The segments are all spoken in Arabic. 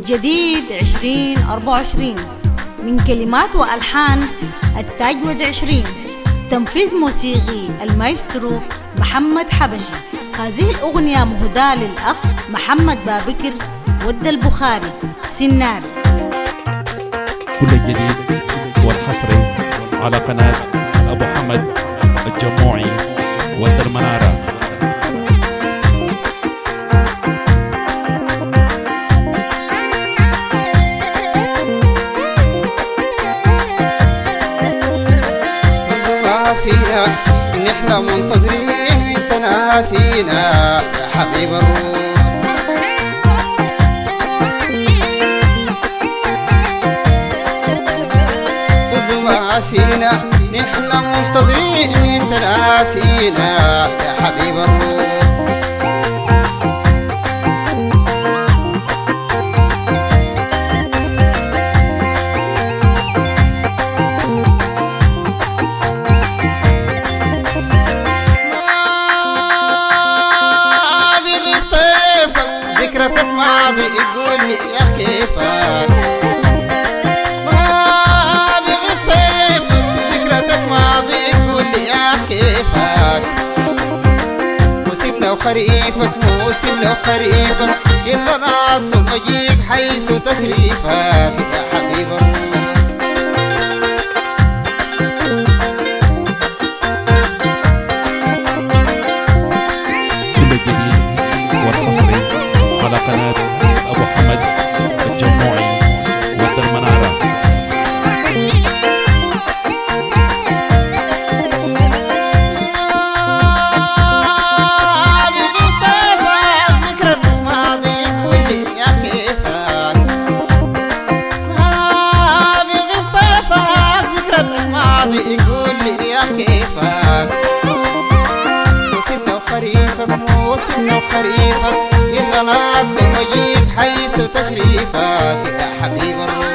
جديد 2024 من كلمات وألحان التاج ود20، تنفيذ موسيقي المايسترو محمد حبشي. هذه الأغنية مهداة للأخ محمد بابكر ود البخاري سنار. كل الجديد والحصري على قناة أبو حمد الجموعي ود المنارة. نحن منتظرين وانت ناسينا يا حبيب الروح. طب ناسينا نحن منتظرين وانت ناسينا يا حبيب الروح. ذكرتك ماضي يقول لي يا كيفك، ما بغيب طيفك. ذكرتك ماضي يقول لي يا كيفك. موسمنا وخريفك موسمنا وخريفك، إلا ناقص مجيك حيث تشريفك يا حبيب الروح. كل الجديد والحصري على قناة أبو حمد الجموعي ود المنارة. ذكرتك ماضي يقول لي يا كيفك، ما بغيب طيفك. ذكرتك ماضي يقول لي يا كيفك. موسمنا وخريفك موسمنا وخريفك، إلا ناقص مجيك حيث تشريفك يا حبيب الروح.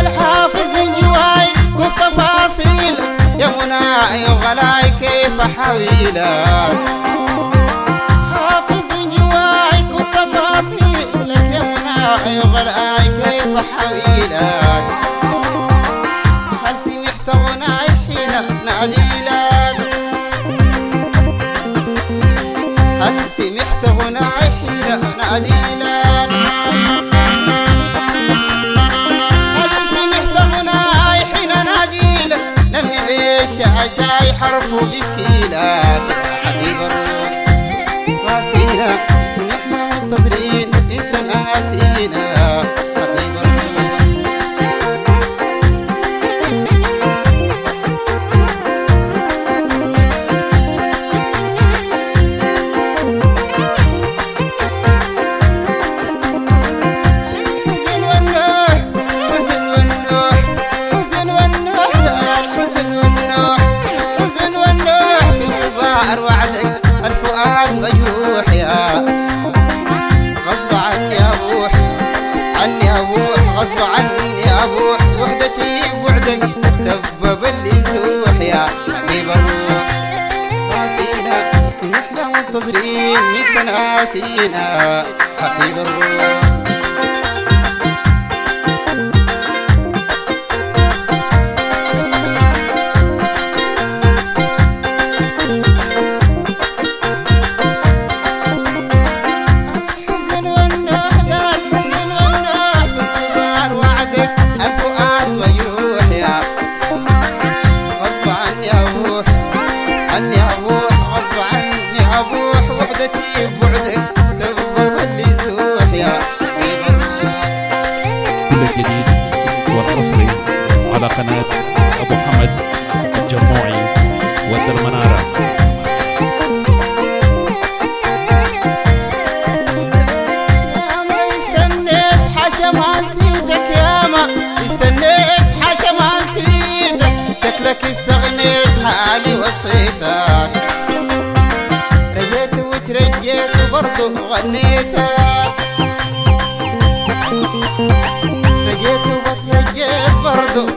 الحافظ من جواي كل تفاصيلك يا مناعي وغلاي كيف حويلك. حافظ جواي كل تفاصيلك يا مناعي وغلاي كيف حويلك. هل سمعت غناي حين ناديلك، هل سمعت غناي حين ناديلك. هل سمعت غناي حين ناديلك، لم يبيش عشاي حرف وبيشكيلك يا حبيب الروح. ناسينا نحن منتظرين انت ناسينا حبيب الروح. حزن والنوح حزن والنوح حزن والنوح الحزن والنوح حزن والنوح في انتظار وعدك الفؤاد مجروح يا غصب عني أبوح عني أبوح غصب عني أبوح. وحدتي بوعدك سبب اللي زوح يا حبيب الروح. ناسينا نحن منتظرين انت ناسينا حبيب الروح. عني أبوح غصب عني أبوح. وحدتي بوعدك سبب اللي زوح يا حبيب الروح. كل الجديد والحصري على قناة أبو حمد الجموعي ود المنارة. ياما استنيت حاشا ما نسيتك، ياما استنيت حاشا ما نسيتك. شكلك استغنيت حالي وصيتك. رجيت وترجيت وبرضه غنيتك.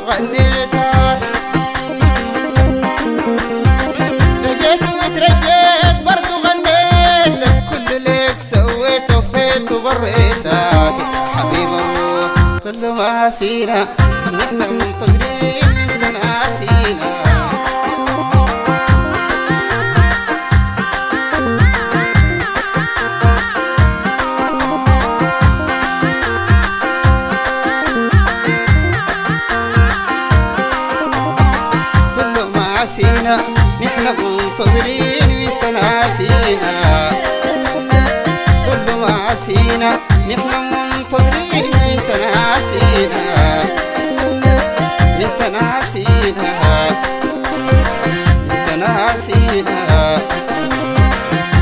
وغنيتك رجيت وترجيت برضو غنيتك كل ليك سويت وفيت وبريتك يا حبيب الروح كل ما سينا نحن منتظرين تناسينا ناسينا نحن منتظرين وانت ناسينا كل ما عسينا نحن منتظرين وانت ناسينا انت ناسينا انت ناسينا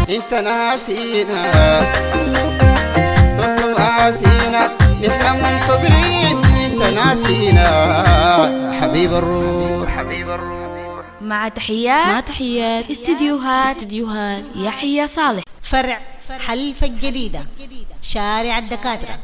انت ناسينا كل ما عسينا نحن منتظرين وانت ناسينا حبيب الروح حبيب الروح مع تحيات استديوهات يحيى صالح فرع حلفة الجديدة شارع الدكاترة.